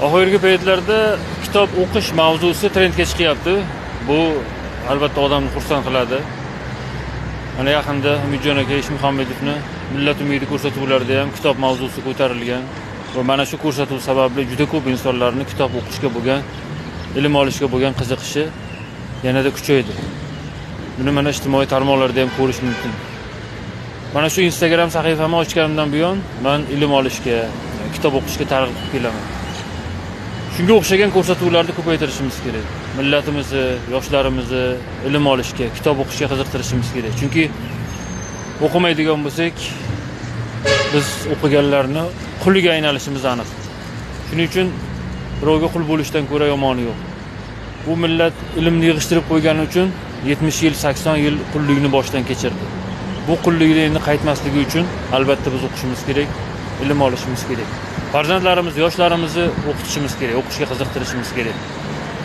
Oxirgi paytlarda kitob o'qish mavzusi trendga chiqyapti. Bu albatta odamni xursand qiladi. Mana yaqinda Umidjon aka Ishmuhammedovni Millat umidi ko'rsatuvlarida ham kitob mavzusi ko'tarilgan va mana shu ko'rsatuv sababli juda ko'p insonlarning kitob o'qishga bo'lgan, ilm olishga bo'lgan qiziqishi yanada kuchaydi. Buni mana ijtimoiy tarmoqlarda ham ko'rish mumkin. Mana shu Instagram sahifamni ochganimdan buyon men ilm olishga, kitob o'qishga targ'ib qilib kelaman. Shunga o'xshagan ko'rsatuvlarni ko'paytirishimiz kerak. Millatimizni, yoshlarimizni ilm olishga, kitob o'qishga qiziqtirishimiz kerak. Chunki o'qimaydigan bo'lsak, biz o'qiganlarni quliga aylanishimiz aniq. Shuning uchun birovga qul bo'lishdan ko'ra yomoni yo'q. Bu millat ilmni yig'ishtirib qo'ygani uchun 70 yil, 80 yil qullikni boshdan kechirdi. Bu qullikni endi qaytmasligi uchun albatta biz o'qishimiz kerak, ilm olishimiz kerak. Farzandlarimiz, yoshlarimizni o'qitishimiz kerak, o'qishga qiziqtirishimiz kerak.